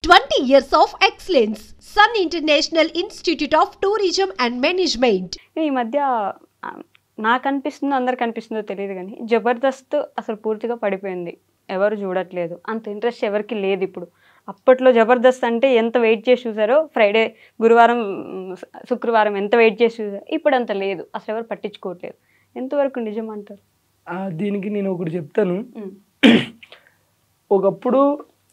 20 years of excellence. Sun International Institute of Tourism and Management. ఈ మధ్య నాకు అనిపిస్తుందో అందరికి అనిపిస్తుందో తెలియదు కానీ జబర్దస్త్ అసలు పూర్తిగా పడిపోయింది. ఎవరు చూడట్లేదు, అంత ఇంట్రెస్ట్ ఎవరికి లేదు ఇప్పుడు. అప్పట్లో జబర్దస్త్ అంటే ఎంత వెయిట్ చేసి చూసారో, ఫ్రైడే, గురువారం, శుక్రవారం ఎంత వెయిట్ చేసి చూసారో, ఇప్పుడు అంత లేదు, అసలు ఎవరు పట్టించుకోవట్లేదు. ఎంతవరకు నిజం అంటారు? దీనికి నేను ఒకటి చెప్తాను. ఒకప్పుడు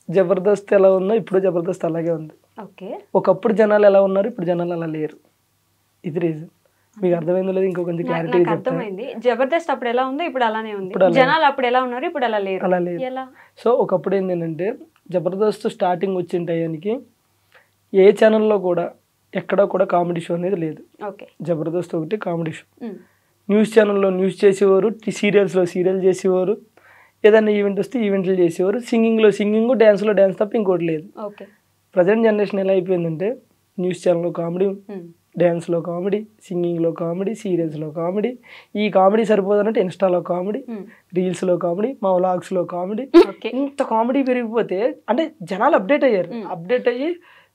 జబర్దస్త్ ఎలా ఉందో ఇప్పుడు జబర్దస్త్ అలాగే ఉంది. ఓకే, ఒకప్పుడు జనాలు ఎలా ఉన్నారు, ఇప్పుడు జనాలు అలా లేరు. ఇది రీజన్. మీకు అర్థమైందో లేదు ఇంకో కొంచెం క్లారిటీ అర్థమైంది. జబర్దస్త్ అప్పుడు ఎలా ఉందో ఇప్పుడు అలానే ఉంది. జనాలు అప్పుడు ఎలా ఉన్నారు, ఇప్పుడు అలా లేరు. అలా లేదు. సో ఒకప్పుడు ఏంటంటే జబర్దస్త్ స్టార్టింగ్ వచ్చిన టయానికి ఏ ఛానల్లో కూడా ఎక్కడ కూడా కామెడీ షో అనేది లేదు. జబర్దస్త్ ఒకటి కామెడీ షో. న్యూస్ ఛానల్లో న్యూస్ చేసేవారు, సీరియల్స్లో సీరియల్ చేసేవారు, ఏదైనా ఈవెంట్ వస్తే ఈవెంట్లు చేసేవారు, సింగింగ్లో సింగింగ్, డ్యాన్స్లో డ్యాన్స్ తప్ప ఇంకోటి లేదు. ప్రజెంట్ జనరేషన్ ఎలా అయిపోయిందంటే న్యూస్ ఛానల్లో కామెడీ, డ్యాన్స్లో కామెడీ, సింగింగ్లో కామెడీ, సీరియల్స్లో కామెడీ. ఈ కామెడీ సరిపోదనంటే ఇన్స్టాలో కామెడీ, రీల్స్లో కామెడీ, మా వ్లాగ్స్లో కామెడీ. ఇంత కామెడీ పెరిగిపోతే అంటే జనాలు అప్డేట్ అయ్యారు. అప్డేట్ అయ్యి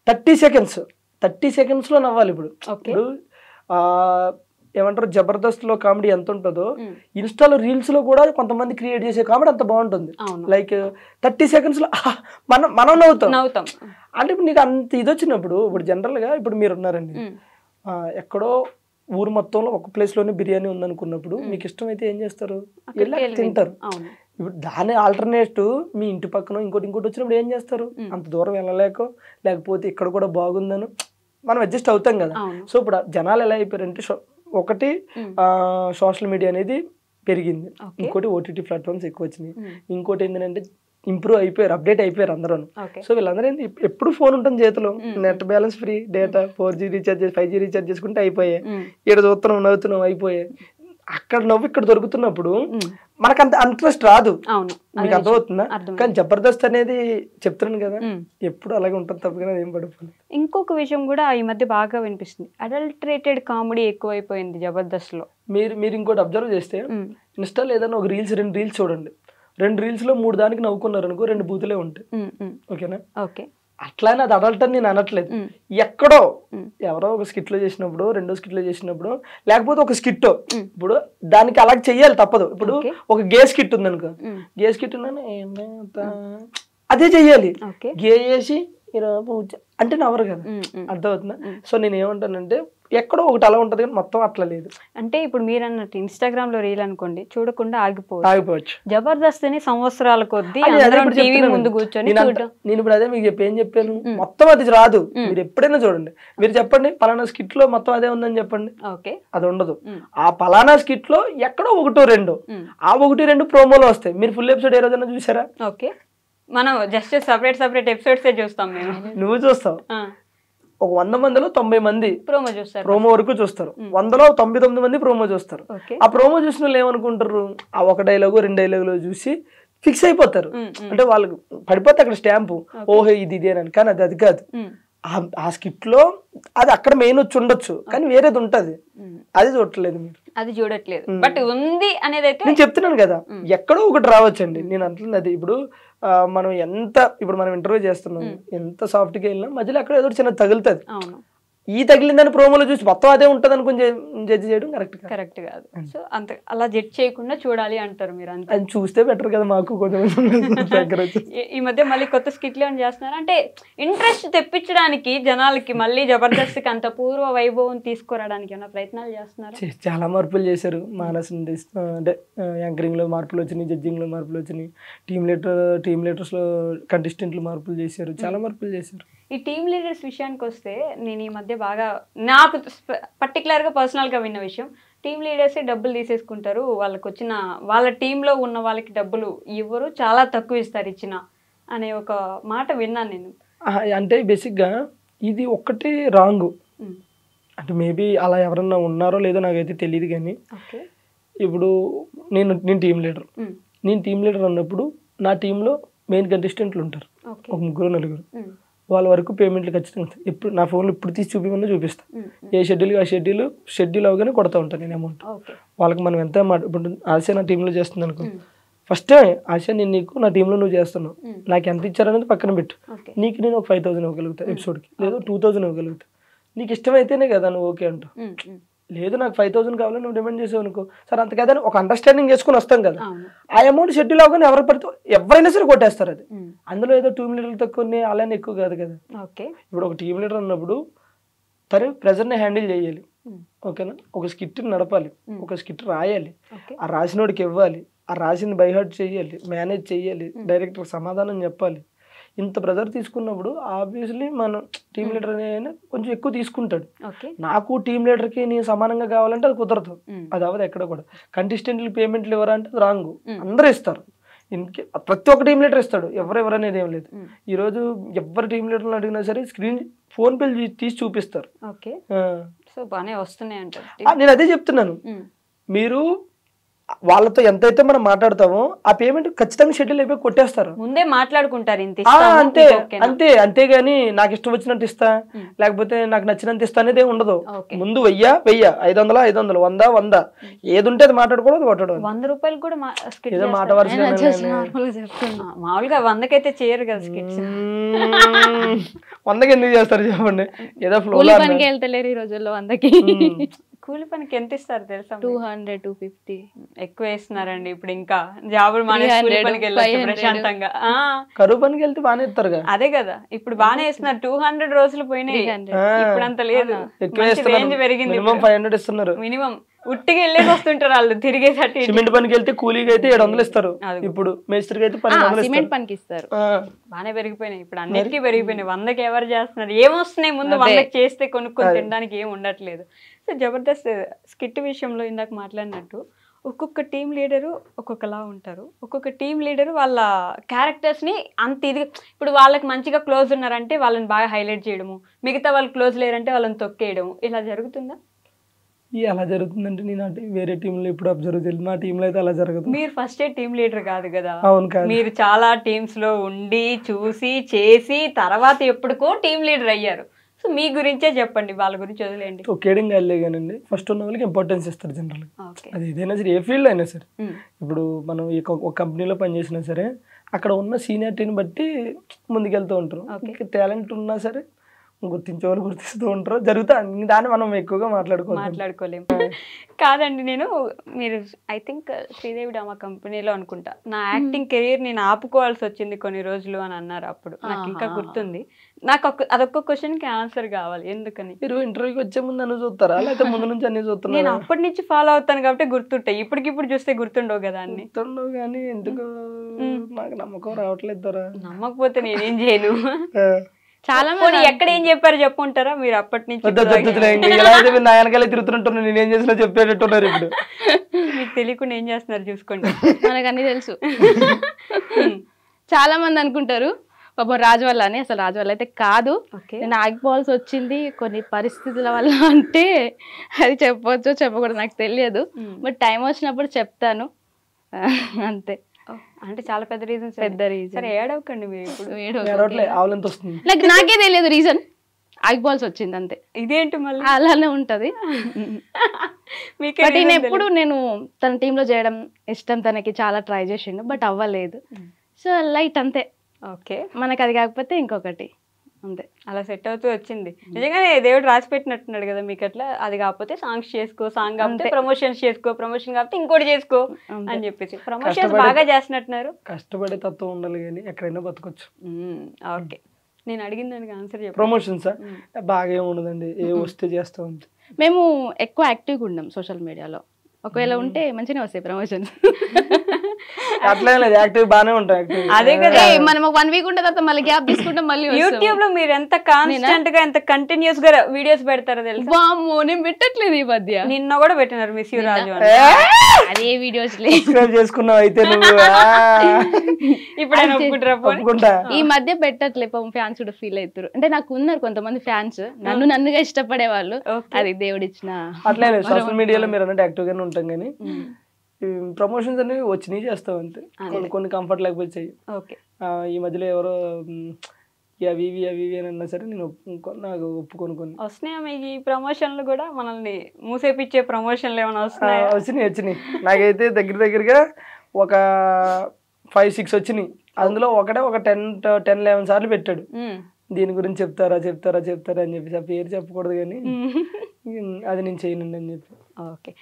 30 సెకండ్స్లో నవ్వాలి. ఇప్పుడు ఏమంటారు, జబర్దస్త్లో కామెడీ ఎంత ఉంటుందో ఇన్స్టాలో రీల్స్లో కూడా కొంతమంది క్రియేట్ చేసే కామెడీ అంత బాగుంటుంది. లైక్ 30 సెకండ్స్లో మనం నవ్వుతాం. అంటే ఇప్పుడు నీకు అంత ఇది వచ్చినప్పుడు, ఇప్పుడు జనరల్గా ఇప్పుడు మీరు ఉన్నారండి, ఎక్కడో ఊరు మొత్తంలో ఒక ప్లేస్లోనే బిర్యానీ ఉందనుకున్నప్పుడు మీకు ఇష్టమైతే ఏం చేస్తారు, తింటారు. ఇప్పుడు దాని ఆల్టర్నేటివ్ మీ ఇంటి పక్కన ఇంకోటి వచ్చినప్పుడు ఏం చేస్తారు, అంత దూరం వెళ్ళలేకో లేకపోతే ఇక్కడ కూడా బాగుందను మనం అడ్జస్ట్ అవుతాం కదా. సో ఇప్పుడు జనాలు ఎలా అయిపోయారంటే, ఒకటి సోషల్ మీడియా అనేది పెరిగింది, ఇంకోటి ఓటీటీ ప్లాట్ఫామ్స్ ఎక్కువ వచ్చినాయి, ఇంకోటి ఏంటంటే ఇంప్రూవ్ అయిపోయారు, అప్డేట్ అయిపోయారు అందరూ. సో వీళ్ళందరూ ఏంటి, ఎప్పుడు ఫోన్ ఉంటుంది చేతిలో, net balance free, data 4G recharge 5G recharge చేసుకుంటే అయిపోయాయి. ఇక్కడ చూస్తున్నాం, నవ్వుతున్నాం, అయిపోయాయి. అక్కడ నవ్వు ఇక్కడ దొరుకుతున్నప్పుడు మనకు అంత ఇంట్రెస్ట్ రాదు. మీకు అర్థమవుతుందా? కానీ జబర్దస్త్ అనేది చెప్తున్నాను కదా, ఎప్పుడు అలాగే ఉంటుంది తప్ప కదా, ఏం పడిపోలేదు. ఇంకొక విషయం కూడా ఈ మధ్య బాగా వినిపిస్తుంది, అడల్టరేటెడ్ కామెడీ ఎక్కువైపోయింది జబర్దస్త్ లో. మీరు ఇంకోటి అబ్జర్వ్ చేస్తే, ఇన్స్టాల్ ఏదైనా ఒక రీల్స్ 2 రీల్స్ చూడండి, 2 రీల్స్ లో 3 దానికి నవ్వుకున్నారు అనుకో, 2 బూతులే ఉంటాయి. ఓకేనా? అట్లానే అది అడల్ట్ అని నేను అనట్లేదు. ఎక్కడో ఎవరో ఒక స్కిట్ లో చేసినప్పుడు, 2వ స్కిట్ లో చేసినప్పుడు, లేకపోతే ఒక స్కిట్ ఇప్పుడు దానికి అలా చెయ్యాలి తప్పదు. ఇప్పుడు ఒక గే స్కిట్ ఉంది అనుకో, గే స్కిట్ అదే చెయ్యాలి. గే చేసి అంటే నవ్వరు కదా, అర్థమవుతుందా? సో నేను ఏమంటానంటే ఎక్కడో ఒకటి అలా ఉంటది కానీ మొత్తం అట్లా లేదు. అంటే ఇప్పుడు మీరు అన్నట్టు ఇన్స్టాగ్రామ్ లో రీల్ అనుకోండి, చూడకుండా ఆగిపోవచ్చు. జబర్దస్త్ ని సంవత్సరాల కొద్దీ టీవీ ముందు కూర్చొని నేను ఇప్పుడు అదే మీకు ఏం చెప్పాను, మొత్తం అది రాదు. మీరు ఎప్పుడైనా చూడండి, మీరు చెప్పండి పలానా స్కిట్ లో మొత్తం అదే ఉందని చెప్పండి, అది ఉండదు. ఆ పలానా స్కిట్ లో ఎక్కడో 1-2 ఆ 1-2 ప్రోమోలో వస్తాయి. మీరు ఫుల్ ఎపిసోడ్ ఏ రోజైనా చూసారా? మనం జస్ట్ సెపరేట్ ఎపిసోడ్స్ చూస్తాం. నువ్వు చూస్తావు, ఒక 100 మందిలో 90 మంది ప్రోమో వరకు చూస్తారు, 100లో 99 మంది ప్రోమో చూస్తారు. ఆ ప్రోమో చూసిన వాళ్ళు ఏమనుకుంటారు, ఆ 1 డైలాగు 2 డైలాగులు చూసి ఫిక్స్ అయిపోతారు. అంటే వాళ్ళకి పడిపోతే అక్కడ స్టాంపు, ఓహో ఇది ఇదేనని. కానీ అది కాదు. ఆ స్కిట్ లో అది అక్కడ మెయిన్ వచ్చి ఉండొచ్చు, కానీ వేరేది ఉంటది, అది చూడట్లేదు మీరు, అది చూడట్లేదు. బట్ ఉంది అనేది అయితే నేను చెప్తున్నాను కదా, ఎక్కడో ఒకటి రావచ్చండి. నేను అంటున్నది అది. ఇప్పుడు మనం ఇప్పుడు మనం ఇంటర్వ్యూ చేస్తున్నాం, ఎంత సాఫ్ట్ గా వెళ్ళినా మధ్యలో ఎక్కడ ఏదో చిన్న తగులుతుంది. ఈ తగిలిందని ప్రోమోలో చూసి మొత్తం అదే ఉంటది అనుకుని జడ్జ్ చేయడం కరెక్ట్ కాదు. సో అంత అలా జడ్జ్ చేయకుండా చూడాలి అంటారు మీరు. అంతే, అది చూస్తే బెటర్ కదా మాకు కొంచెం. ఈ మధ్య మళ్ళీ కొత్త స్కిట్లు ఏమైనా చేస్తున్నారు అంటే ఇంట్రెస్ట్ తెప్పించడానికి జనాలకి, మళ్ళీ జబర్దస్త్కి అంత పూర్వ వైభవం తీసుకురావడానికి ఏమైనా ప్రయత్నాలు చేస్తున్నారు? చాలా మార్పులు చేశారు. మానస్ అంటే యాంకరింగ్ లో మార్పులు వచ్చినాయి, జడ్జింగ్ లో మార్పులు వచ్చినాయి, టీమ్ లీడర్స్ లో కంటెస్టెంట్లు మార్పులు చేశారు, చాలా మార్పులు చేశారు. ఈ టీమ్ లీడర్స్ విషయానికి వస్తే, నేను ఈ మధ్య బాగా నాకు పర్టికులర్గా పర్సనల్గా విన్న విషయం, టీమ్ లీడర్సే డబ్బులు తీసేసుకుంటారు, వాళ్ళకి వచ్చిన వాళ్ళ టీంలో ఉన్న వాళ్ళకి డబ్బులు ఇవ్వరు, చాలా తక్కువ ఇస్తారు ఇచ్చిన అనే ఒక మాట విన్నాను నేను. అంటే బేసిక్గా ఇది ఒక్కటి రాంగ్. అంటే మేబీ అలా ఎవరన్నా ఉన్నారో లేదో నాకైతే తెలియదు. కానీ ఇప్పుడు నేను టీమ్ లీడర్, అన్నప్పుడు నా టీంలో మెయిన్ కంటెస్టెంట్లు ఉంటారు, ఒక 3-4. వాళ్ళ వరకు పేమెంట్లు ఖచ్చితంగా ఇప్పుడు నా ఫోన్లో ఇప్పుడు తీసి చూపించమన్నా చూపిస్తాను. ఏ షెడ్యూల్ అవగానే కొడతా ఉంటాను నేను అమౌంట్. వాళ్ళకి మనం ఎంత ఇప్పుడు ఆశ నా టీంలో చేస్తుంది అనుకో, ఫస్ట్ టైం ఆశ నేను నీకు నా టీంలో నువ్వు చేస్తున్నావు, నాకు ఎంత ఇచ్చారనేది పక్కన పెట్టు, నీకు నేను ఒక 5,000 ఇవ్వగలుగుతా ఎపిసోడ్కి, లేదు 2,000 ఇవ్వగలుగుతా, నీకు ఇష్టమైతేనే కదా నువ్వు ఓకే అంటావు. లేదు నాకు 5,000 కావాలని నువ్వు డిమాండ్ చేసావు అనుకో, సరే అంత కదా ఒక అండర్స్టాండింగ్ చేసుకుని వస్తాం కదా. ఆ అమౌంట్ షెడ్యూల్ అవ్వగానే ఎవరు పడితే ఎవరైనా సరే కొట్టేస్తారు అది. అందులో ఏదో టీమ్ లీడర్లు తక్కువ అలానే ఎక్కువ కాదు కదా. ఇప్పుడు ఒక టీమ్ లీడర్ అన్నప్పుడు తను ప్రెజర్ని హ్యాండిల్ చేయాలి, ఓకేనా, ఒక స్కిట్ నడపాలి, ఒక స్కిట్ రాయాలి, ఆ రాసినోడికి ఇవ్వాలి, ఆ రాసింది బైహార్ట్ చేయాలి, మేనేజ్ చేయాలి, డైరెక్టర్ సమాధానం చెప్పాలి. ఇంత ప్రెజర్ తీసుకున్నప్పుడు ఆబ్వియస్లీ మనం టీమ్ లీడర్ అయినా కొంచెం ఎక్కువ తీసుకుంటాడు. నాకు టీమ్ లీడర్కి నేను సమానంగా కావాలంటే అది కుదరదు, అది అవ్వదు ఎక్కడ కూడా. కంటెస్టెంట్లు పేమెంట్లు ఇవ్వరంటే అది రాంగు, అందరూ ఇస్తారు, ప్రతి ఒక్క టీమ్ లీడర్ ఇస్తాడు, ఎవరు అనేది ఏం లేదు. ఈరోజు ఎవరు టీమ్ లీడర్లు అడిగినా సరే స్క్రీన్ ఫోన్ పే తీసి చూపిస్తారు. నేను అదే చెప్తున్నాను, మీరు వాళ్ళతో ఎంతైతే మనం మాట్లాడతామో ఆ పేమెంట్ ఖచ్చితంగా షెడ్యూల్ అయిపోయి కొట్టేస్తారు, ముందే మాట్లాడుకుంటారు. అంతే అంతే అంతేగాని నాకు ఇష్టం వచ్చినట్టు ఇస్తా, లేకపోతే నాకు నచ్చినంత ఇస్తా అనేది ఉండదు. ముందు 1000 500 500 100 100 ఏది ఉంటే అది మాట్లాడుకోవడం, కొట్టడం. 100 రూపాయలు కూడా ఏదో మాట వరుస మామూలుగా 100కైతే చేయరు కదా స్కిట్స్. 100కి ఎందుకు చేస్తారు చెప్పండి, ఏదో ఫ్లో పనికి వెళ్తలేరు ఈ రోజుల్లో 100కి. కూలి పనికి ఎంత ఇస్తారు తెలుసా? 200 250 ఎక్కువ వేస్తున్నారండి ఇప్పుడు. ఇంకా జాబులు ప్రశాంతంగా కరువు పనికి వెళ్తే బాగానే ఇస్తారు. అదే కదా ఇప్పుడు బాగానే వేస్తున్నారు. 200 రోజులు పోయినాయి, ఇప్పుడు అంత లేదు, రేంజ్ పెరిగింది. 500 ఇస్తున్నారు మినిమం. ఉట్టిగా వెళ్ళేసి వస్తుంటారు వాళ్ళు తిరిగేసరికి. సిమెంట్ పనికి వెళ్తే కూలీకి అయితే 700 ఇస్తారు, ఇప్పుడు మేస్త్రికి అయితే 1200 సిమెంట్ పనికి ఇస్తారు. బాగానే పెరిగిపోయినాయి ఇప్పుడు, అన్నిటికీ పెరిగిపోయినాయి. 100కి ఎవరు చేస్తున్నారు, ఏమొస్తున్నాయి ముందు 100కి చేస్తే కొనుక్కొని తినడానికి ఏం ఉండట్లేదు. సో జబర్దస్త్ స్కిట్ విషయంలో ఇందాక మాట్లాడినట్టు ఒక్కొక్క టీం లీడరు ఒక్కొక్కలా ఉంటారు. ఒక్కొక్క టీం లీడరు వాళ్ళ క్యారెక్టర్స్ని అంత ఇది, ఇప్పుడు వాళ్ళకి మంచిగా క్లోజ్ ఉన్నారంటే వాళ్ళని బాగా హైలైట్ చేయడము, మిగతా వాళ్ళు క్లోజ్ లేరంటే వాళ్ళని తొక్కేయడము, ఇలా జరుగుతుందా? అలా జరుగుతుందంటే నేను వేరే టీంలో ఇప్పుడు అబ్జర్వ్ చేయలేదు, నా టీంలో అయితే అలా జరగదు. మీరు ఫస్ట్ టీం లీడర్ కాదు కదా. అవును కాదు, మీరు చాలా టీమ్స్ లో ఉండి చూసి చేసి తర్వాత ఎప్పుడుకో టీం లీడర్ అయ్యారు. సో మీ గురించే చెప్పండి, వాళ్ళ గురించి వదిలేండి. ఒకేడింగ్ వెళ్ళేగానండి, ఫస్ట్ ఉన్న వాళ్ళకి ఇంపార్టెన్స్ ఇస్తారు జనరల్. అది ఏదైనా సరే, ఏ ఫీల్డ్ అయినా సరే. ఇప్పుడు మనం ఒక కంపెనీలో పనిచేసినా సరే అక్కడ ఉన్న సీనియారిటీని బట్టి ముందుకెళ్తూ ఉంటారు. టాలెంట్ ఉన్నా సరే గుర్తించే వాళ్ళు గుర్తిస్తూ ఉంటారు, జరుగుతా. దాన్ని మనం ఎక్కువగా మాట్లాడుకోలేము. కాదండి, నేను మీరు ఐ థింక్ శ్రీదేవి డ్రామా కంపెనీలో అనుకుంటా నా యాక్టింగ్ కెరీర్ నేను ఆపుకోవాల్సి వచ్చింది కొన్ని రోజులు అని అన్నారు. అప్పుడు నాకు ఇంకా గుర్తుంది. నాకు అదొక్క క్వశ్చన్ కి ఆన్సర్ కావాలి, ఎందుకని? మీరు ఇంటర్వ్యూకి వచ్చే ముందు అన్ని చూస్తారా లేకపోతే ముందు నుంచి అన్ని చూస్తున్నా? నేను అప్పటి నుంచి ఫాలో అవుతాను కాబట్టి గుర్తుంటాయి, ఇప్పటికిప్పుడు చూస్తే గుర్తుండవు కదా అన్ని. గుర్తుండవు కానీ ఎందుకు నాకు నమ్మకం రావట్లేదు. నమ్మకపోతే నేనేం చేయను. చాలా మంది ఎక్కడ ఏం చెప్పారు చెప్పుంటారా మీరు అప్పటి నుంచి? నాయనకాలే తిరుగుతుంటారు, నేనేం చేసినా చెప్పేటట్టున్నారు. ఇప్పుడు మీకు తెలియకుండా ఏం చేస్తున్నారు చూసుకోండి, మనకు అన్ని తెలుసు. చాలా మంది అనుకుంటారు పాపం రాజు వల్ల అని, అసలు రాజు వల్ల అయితే కాదు. నేను ఆగిపోవాల్సి వచ్చింది కొన్ని పరిస్థితుల వల్ల, అంటే అది చెప్పవచ్చో చెప్పకూడదు నాకు తెలియదు, బట్ టైం వచ్చినప్పుడు చెప్తాను అంతే. అంటే చాలా పెద్ద రీజన్, సరే ఏడవకండి మీరు. ఇప్పుడు నాకే తెలియదు రీజన్, ఆగిపోవాల్సి వచ్చింది అంతే. ఇదేంటి మళ్ళీ అలానే ఉంటది. బట్ ఎప్పుడు నేను తన టీంలో చేయడం ఇష్టం, తనకి చాలా ట్రై చేసిండు బట్ అవ్వలేదు. సో లైట్ అంతే. ఓకే, మనకు అది కాకపోతే ఇంకొకటి అంతే, అలా సెట్ అవుతూ వచ్చింది. నిజంగానే దేవుడు రాసి పెట్టినట్టున్నాడు కదా మీకు అట్లా. అది కాకపోతే సాంగ్స్ చేసుకో, సాంగ్ కాకపోతే ప్రమోషన్స్ చేసుకో, ప్రమోషన్ కాకపోతే ఇంకోటి చేసుకో అని చెప్పేసి ప్రమోషన్స్ బాగా చేస్తున్నట్టున్నారు. కష్టపడే తత్వం ఉండాలి కానీ ఎక్కడైనా బతకొచ్చు. ఓకే, నేను అడిగిన దానికి ఆన్సర్ చెప్పు. ప్రమోషన్స్ బాగా ఏమి ఉండదండి, ఏ వస్తే చేస్తూ ఉంటాం. మేము ఎక్కువ యాక్టివ్గా ఉన్నాం సోషల్ మీడియాలో, ఒకవేళ ఉంటే మంచిగా వస్తాయి ప్రమోషన్స్. అట్లా యాక్టివ్ బానే ఉంటాయి. అదే కదా, మనం 1 వీక్ ఉంటే తర్వాత మళ్ళీ గ్యాప్ తీసుకుంటాం. మళ్ళీ యూట్యూబ్ లో మీరు ఎంత కాన్స్టెంట్ గా ఎంత కంటిన్యూస్ గా వీడియోస్ పెడతారో తెలుసు. వామ్మో, నేను పెట్టట్లేదు ఈ మధ్య. నిన్న కూడా పెట్టినారు మిస్ యూ రాజు, అదే వీడియోస్ చేసుకున్నావు అయితే నువ్వు. ఇప్పుడు ఈ మధ్య పెట్టట్లే, ఫ్యాన్స్ కూడా ఫీల్ అవుతారు. అంటే నాకు ఉన్నారు కొంతమంది ఫ్యాన్స్, నన్నుగా ఇష్టపడే వాళ్ళు. అది దేవుడిచ్చిన. అట్లా సోషల్ మీడియాలో మీరు అన్నట్టు యాక్టివ్ గానే ఉంటాం కానీ ప్రమోషన్స్ అనేవి వచ్చినాయి చేస్తాం అంతే. కొన్ని కంఫర్ట్ లేకపోతే చెయ్యి. ఈ మధ్యలో ఎవరో అవి ఇవి అని అన్నా సరే నేను నాకు ఒప్పుకొని కొన్ని వస్తున్నాయా మీకు ఈ ప్రమోషన్లు కూడా? మనల్ని మూసేపిచ్చే ప్రమోషన్లు ఏమైనా వస్తున్నాయి? వచ్చినాయి. నాకైతే దగ్గరగా ఒక 5-6 వచ్చినాయి, అందులో ఒకటే ఒక 10-11 సార్లు పెట్టాడు దీని గురించి చెప్తారా అని చెప్పేసి. ఆ పేరు చెప్పకూడదు కానీ అది నేను చేయనండి అని చెప్పి. ఓకే.